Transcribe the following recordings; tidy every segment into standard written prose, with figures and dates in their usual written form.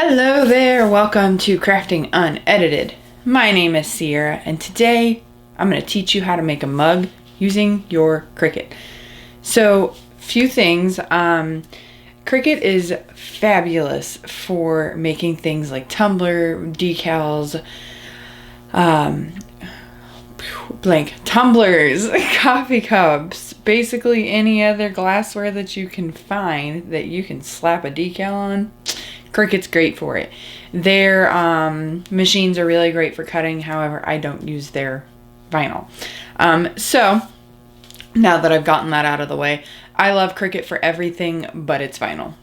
Hello there, welcome to Crafting Unedited. My name is Sierra and today I'm going to teach you how to make a mug using your Cricut. So, few things. Cricut is fabulous for making things like tumbler, decals, tumblers, coffee cups, basically any other glassware that you can find that you can slap a decal on. Cricut's great for it. Their machines are really great for cutting. However, I don't use their vinyl. So now that I've gotten that out of the way, I love Cricut for everything but its vinyl.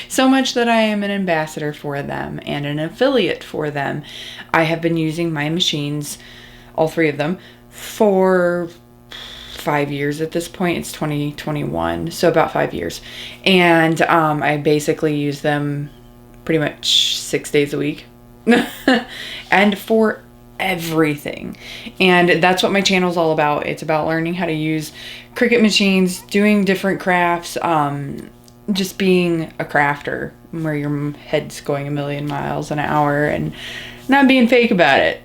So much that I am an ambassador for them and an affiliate for them. I have been using my machines, all three of them, for 5 years at this point. It's 2021, so about 5 years. And I basically use them pretty much 6 days a week. And for everything. And that's what my channel is all about. It's about learning how to use Cricut machines, doing different crafts, just being a crafter where your head's going a million miles an hour and not being fake about it.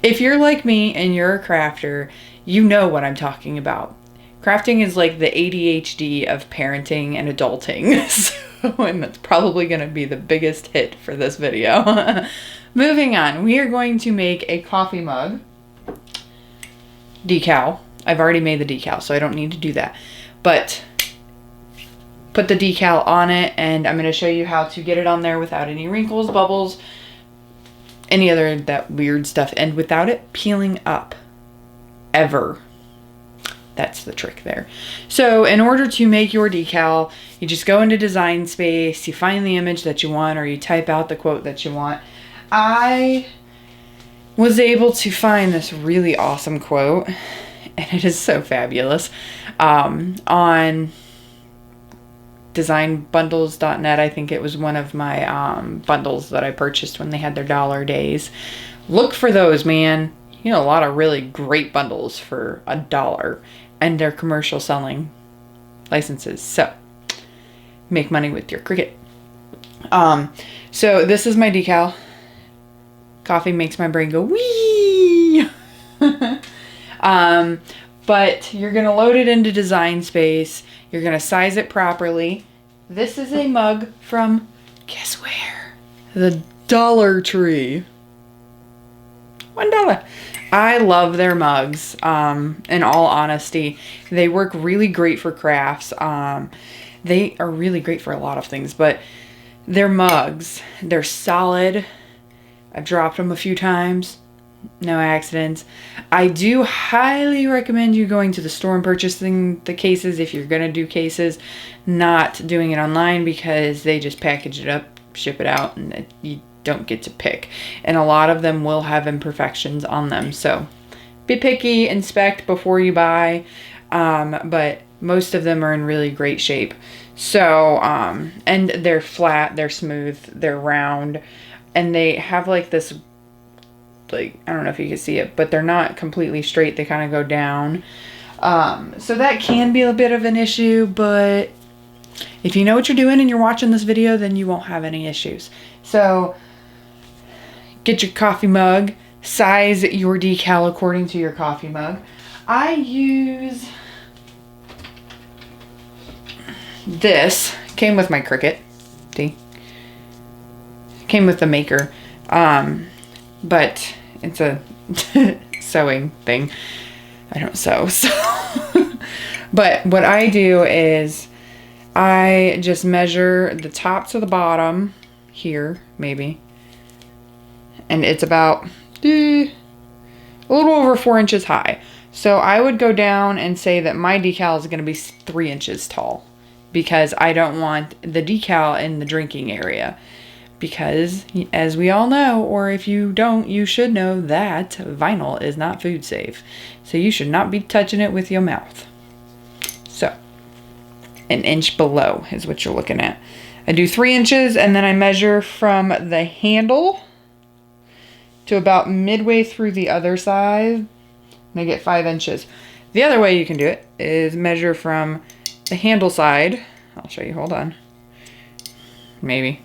If you're like me and you're a crafter, you know what I'm talking about. Crafting is like the ADHD of parenting and adulting. And that's probably going to be the biggest hit for this video. Moving on, we are going to make a coffee mug decal. I've already made the decal, so I don't need to do that. But put the decal on it, and I'm going to show you how to get it on there without any wrinkles, bubbles, any other that weird stuff, and without it peeling up. Ever. That's the trick there. So in order to make your decal, you just go into Design Space, you find the image that you want, or you type out the quote that you want. I was able to find this really awesome quote, and it is so fabulous, on designbundles.net. I think it was one of my bundles that I purchased when they had their dollar days. Look for those, man. You know, a lot of really great bundles for $1, and they're commercial selling licenses. So make money with your Cricut. So this is my decal. Coffee makes my brain go wee. But you're gonna load it into Design Space. You're gonna size it properly. This is a mug from, guess where? The Dollar Tree. $1. I love their mugs. In all honesty, they work really great for crafts. They are really great for a lot of things, but their mugs, they're solid. I've dropped them a few times. No accidents. I do highly recommend you going to the store and purchasing the cases if you're going to do cases, not doing it online, because they just package it up, ship it out, and you don't get to pick. And a lot of them will have imperfections on them. So be picky, inspect before you buy. But most of them are in really great shape. So, and they're flat, they're smooth, they're round, and they have like this, like, I don't know if you can see it, but they're not completely straight. They kind of go down. So that can be a bit of an issue, but if you know what you're doing and you're watching this video, then you won't have any issues. So get your coffee mug, size your decal according to your coffee mug. I use this, came with my Cricut, see? Came with the maker, but it's a sewing thing. I don't sew, so. But what I do is I just measure the top to the bottom here, maybe. And it's about a little over 4 inches high. So I would go down and say that my decal is going to be 3 inches tall, because I don't want the decal in the drinking area. Because, as we all know, or if you don't, you should know that vinyl is not food safe. So you should not be touching it with your mouth. So, 1 inch below is what you're looking at. I do 3 inches, and then I measure from the handle to about midway through the other side, and I get 5 inches. The other way you can do it is measure from the handle side. I'll show you, hold on. maybe.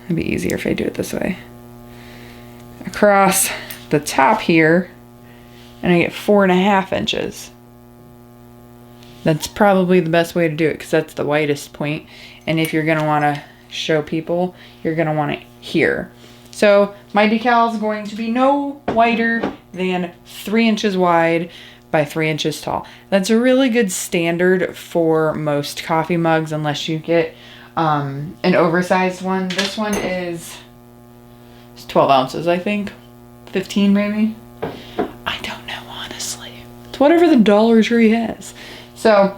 It'd be easier if I do it this way. Across the top here, and I get 4.5 inches. That's probably the best way to do it because that's the widest point. And if you're gonna wanna show people, you're gonna want it here. So my decal is going to be no wider than 3 inches wide by 3 inches tall. That's a really good standard for most coffee mugs unless you get an oversized one. This one is 12 ounces, I think. 15 maybe. I don't know, honestly. It's whatever the Dollar Tree has. So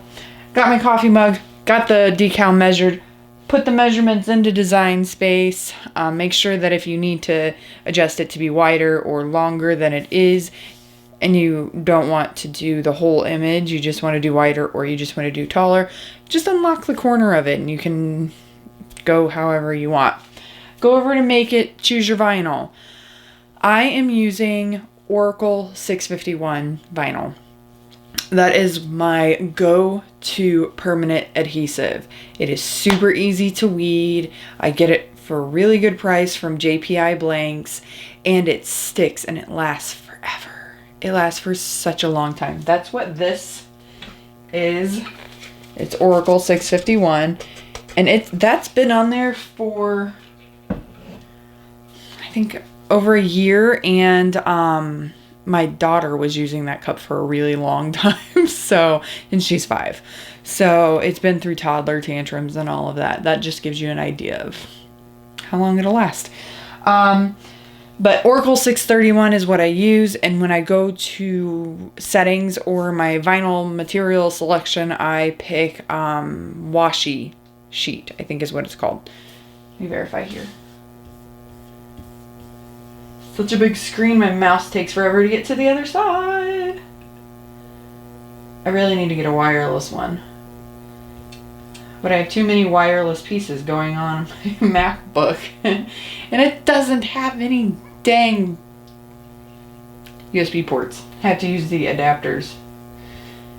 got my coffee mug, got the decal measured, put the measurements into Design Space. Make sure that if you need to adjust it to be wider or longer than it is, and you don't want to do the whole image, you just want to do wider or you just want to do taller, just unlock the corner of it and you can go however you want. Go over to Make It, choose your vinyl. I am using Oracle 651 vinyl. That is my go-to permanent adhesive. It is super easy to weed. I get it for a really good price from JPI Blanks, and it sticks and it lasts forever. It lasts for such a long time. That's what this is. It's Oracle 651, and that's been on there for I think over a year, and my daughter was using that cup for a really long time. So, and she's 5. So it's been through toddler tantrums and all of that. That just gives you an idea of how long it'll last. But Oracle 631 is what I use. And when I go to settings or my vinyl material selection, I pick washi sheet, I think is what it's called. Let me verify here. Such a big screen, my mouse takes forever to get to the other side. I really need to get a wireless one. But I have too many wireless pieces going on my MacBook. And it doesn't have any dang USB ports. I have to use the adapters.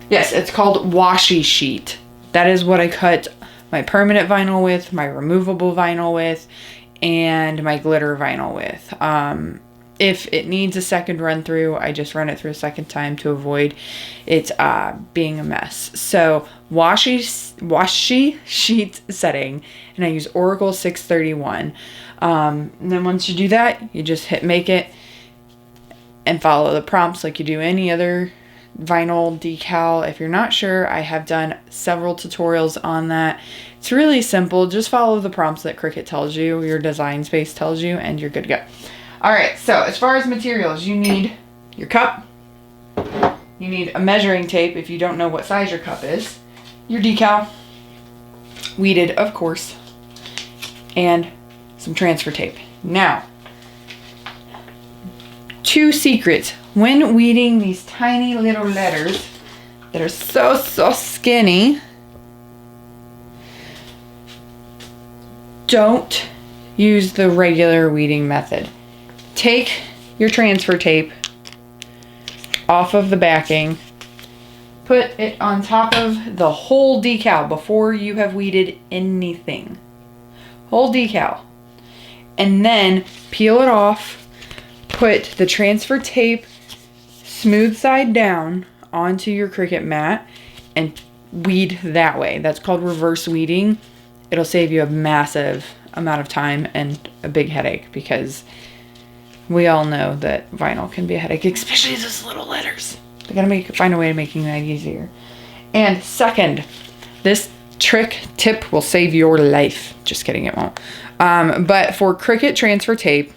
Yes, it's called washi sheet. That is what I cut my permanent vinyl with, my removable vinyl with, and my glitter vinyl with. If it needs a second run through, I just run it through a second time to avoid it being a mess. So washi sheet setting, and I use Oracle 631. And then once you do that, you just hit Make It and follow the prompts like you do any other vinyl decal. If you're not sure, I have done several tutorials on that. It's really simple. Just follow the prompts that Cricut tells you, your Design Space tells you, and you're good to go. Alright, so as far as materials, you need your cup, you need a measuring tape if you don't know what size your cup is, your decal, weeded of course, and some transfer tape. Now, 2 secrets. When weeding these tiny little letters that are so skinny, don't use the regular weeding method. Take your transfer tape off of the backing, put it on top of the whole decal before you have weeded anything. Whole decal. And then peel it off, put the transfer tape smooth side down onto your Cricut mat and weed that way. That's called reverse weeding. It'll save you a massive amount of time and a big headache because we all know that vinyl can be a headache, especially those little letters. They gotta find a way of making that easier. And second, this tip will save your life. Just kidding, it won't. But for Cricut transfer tape,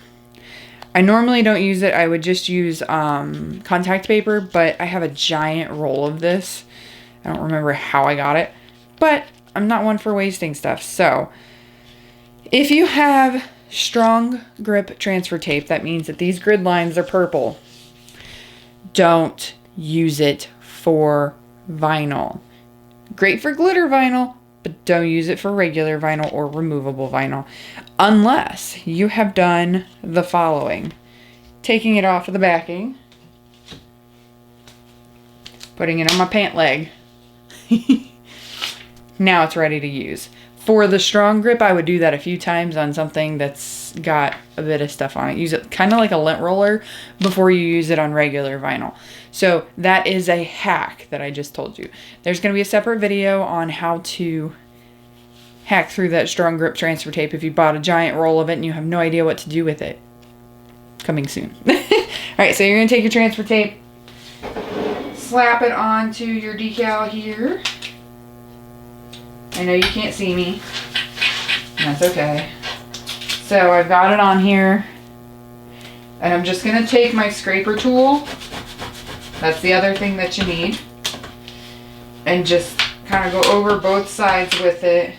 I normally don't use it. I would just use contact paper, but I have a giant roll of this. I don't remember how I got it, but I'm not one for wasting stuff. So if you have strong grip transfer tape, that means that these grid lines are purple. Don't use it for vinyl. Great for glitter vinyl, but don't use it for regular vinyl or removable vinyl unless you have done the following: taking it off of the backing, putting it on my pant leg, Now it's ready to use. For the strong grip, I would do that a few times on something that's got a bit of stuff on it. Use it kind of like a lint roller before you use it on regular vinyl. So that is a hack that I just told you. There's going to be a separate video on how to hack through that strong grip transfer tape if you bought a giant roll of it and you have no idea what to do with it. Coming soon. Alright, so you're going to take your transfer tape, slap it onto your decal here. I know you can't see me. That's okay. So I've got it on here. And I'm just going to take my scraper tool. That's the other thing that you need. And just kind of go over both sides with it.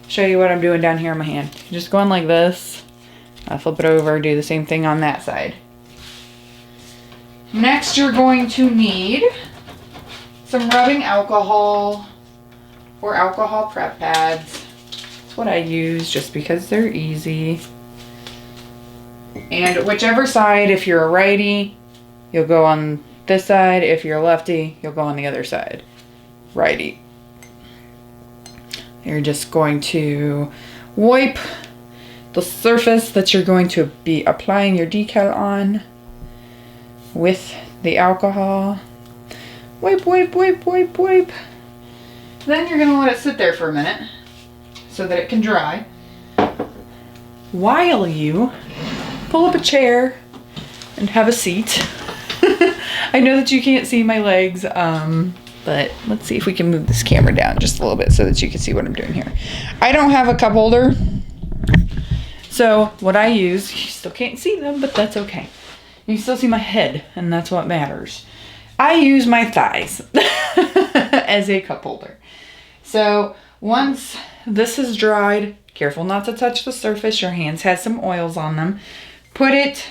Show you what I'm doing down here on my hand. Just going like this. I'll flip it over, do the same thing on that side. Next, you're going to need some rubbing alcohol or alcohol prep pads. That's what I use just because they're easy. And whichever side, if you're a righty, you'll go on this side. If you're a lefty, you'll go on the other side. Righty. You're just going to wipe the surface that you're going to be applying your decal on with the alcohol. Wipe, wipe, wipe, wipe, wipe. Then you're going to let it sit there for a minute so that it can dry. While you pull up a chair and have a seat. I know that you can't see my legs, but let's see if we can move this camera down just a little bit so that you can see what I'm doing here. I don't have a cup holder. So what I use, you still can't see them, but that's okay. You can still see my head, and that's what matters. I use my thighs as a cup holder. So once this is dried, careful not to touch the surface. Your hands have some oils on them. Put it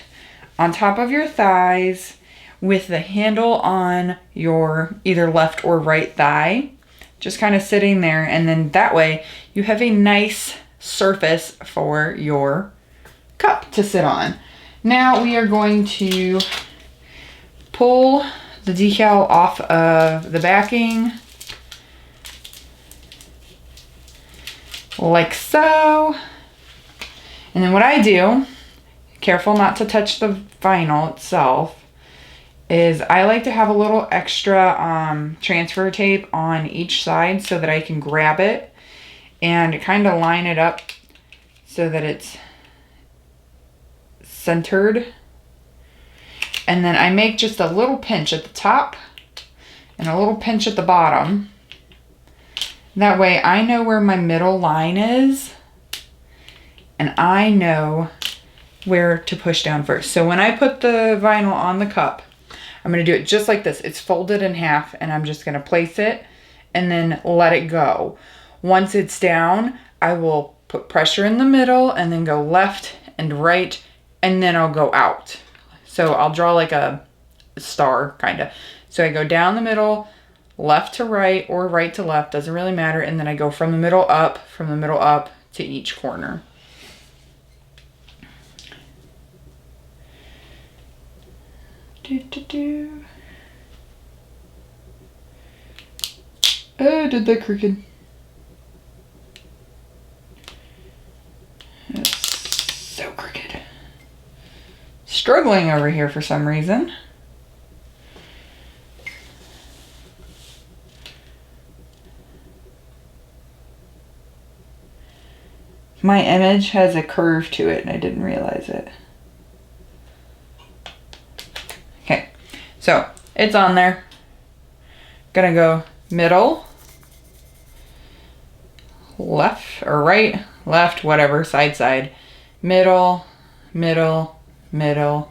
on top of your thighs with the handle on your either left or right thigh. Just kind of sitting there, and then that way you have a nice surface for your cup to sit on. Now we are going to pull the decal off of the backing like so. And then what I do, careful not to touch the vinyl itself, is I like to have a little extra transfer tape on each side so that I can grab it and kind of line it up so that it's centered. And then I make just a little pinch at the top and a little pinch at the bottom. That way I know where my middle line is and I know where to push down first. So when I put the vinyl on the cup, I'm going to do it just like this. It's folded in half and I'm just going to place it and then let it go. Once it's down, I will put pressure in the middle and then go left and right, and then I'll go out. So I'll draw like a star kind of. So I go down the middle, left to right or right to left, doesn't really matter. And then I go from the middle up to each corner. Oh, did that crooked. It's so crooked. Struggling over here for some reason. My image has a curve to it and I didn't realize it. Okay, so it's on there. Gonna go middle, left or right, left, whatever, side, middle, middle, middle,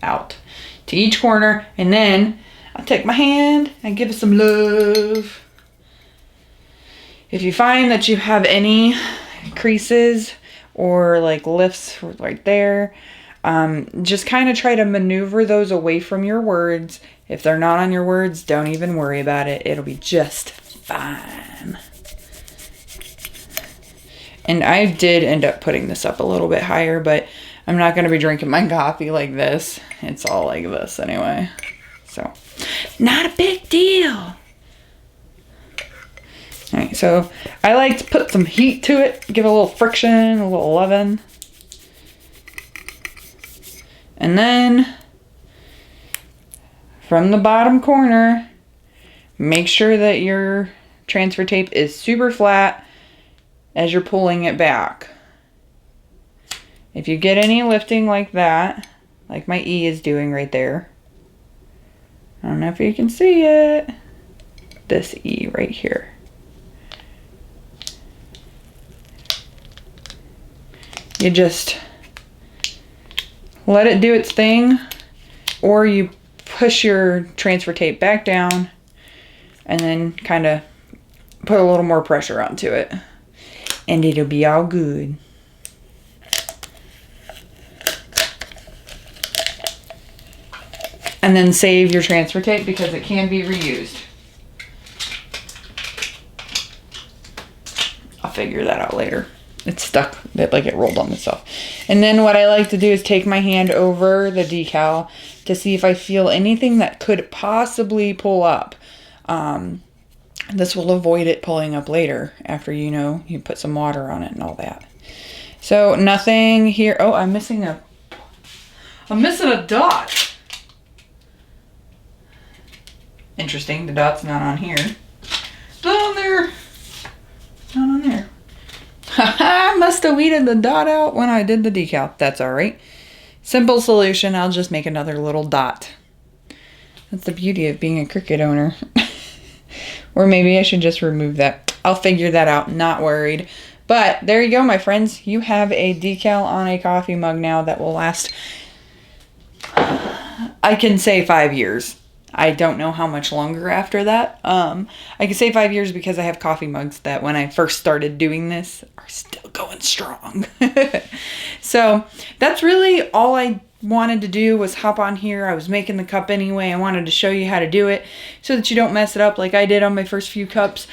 out to each corner. And then I'll take my hand and give it some love. If you find that you have any creases or like lifts right there, just kind of try to maneuver those away from your words. If they're not on your words, don't even worry about it. It'll be just fine. And I did end up putting this up a little bit higher, but I'm not going to be drinking my coffee like this. It's all like this anyway. So, not a big deal. All right, so I like to put some heat to it, give it a little friction, a little loving. And then from the bottom corner, make sure that your transfer tape is super flat as you're pulling it back. If you get any lifting like that, like my E is doing right there, I don't know if you can see it, this E right here. You just let it do its thing, or you push your transfer tape back down and then kind of put a little more pressure onto it, and it'll be all good. And then save your transfer tape because it can be reused. I'll figure that out later. It's stuck, like it rolled on itself. And then what I like to do is take my hand over the decal to see if I feel anything that could possibly pull up. This will avoid it pulling up later after you put some water on it and all that. So nothing here. Oh, I'm missing a dot. Interesting, the dot's not on here. Not on there. Not on there. I must have weeded the dot out when I did the decal. That's all right. Simple solution. I'll just make another little dot. That's the beauty of being a Cricut owner. Or maybe I should just remove that. I'll figure that out. Not worried. But there you go, my friends. You have a decal on a coffee mug now that will last, I can say 5 years. I don't know how much longer after that. I can say 5 years because I have coffee mugs that when I first started doing this are still going strong. So that's really all I wanted to do was hop on here. I was making the cup anyway. I wanted to show you how to do it so that you don't mess it up like I did on my first few cups.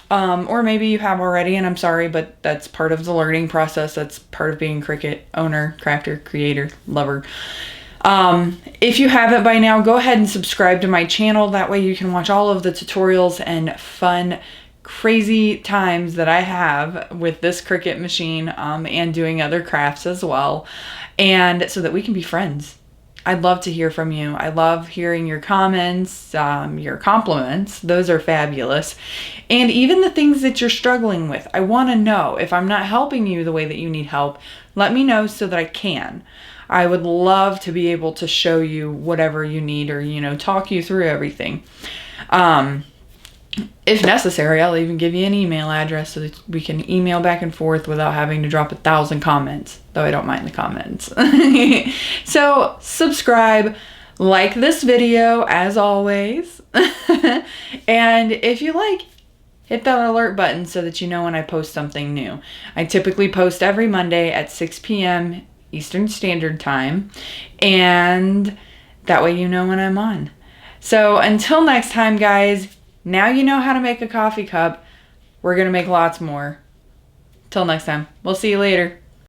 Or maybe you have already and I'm sorry, but that's part of the learning process. That's part of being a Cricut owner, crafter, creator, lover. If you haven't by now, go ahead and subscribe to my channel. That way you can watch all of the tutorials and fun, crazy times that I have with this Cricut machine, and doing other crafts as well. And so that we can be friends. I'd love to hear from you. I love hearing your comments, your compliments. Those are fabulous. And even the things that you're struggling with. I want to know if I'm not helping you the way that you need help. Let me know so that I can. I would love to be able to show you whatever you need or, talk you through everything. If necessary, I'll even give you an email address so that we can email back and forth without having to drop 1,000 comments, though I don't mind the comments. So subscribe, like this video as always. And if you like, hit that alert button so that you know when I post something new. I typically post every Monday at 6 p.m. Eastern Standard Time, and that way you know when I'm on. So until next time, guys, now you know how to make a coffee cup. We're gonna make lots more. Till next time, we'll see you later.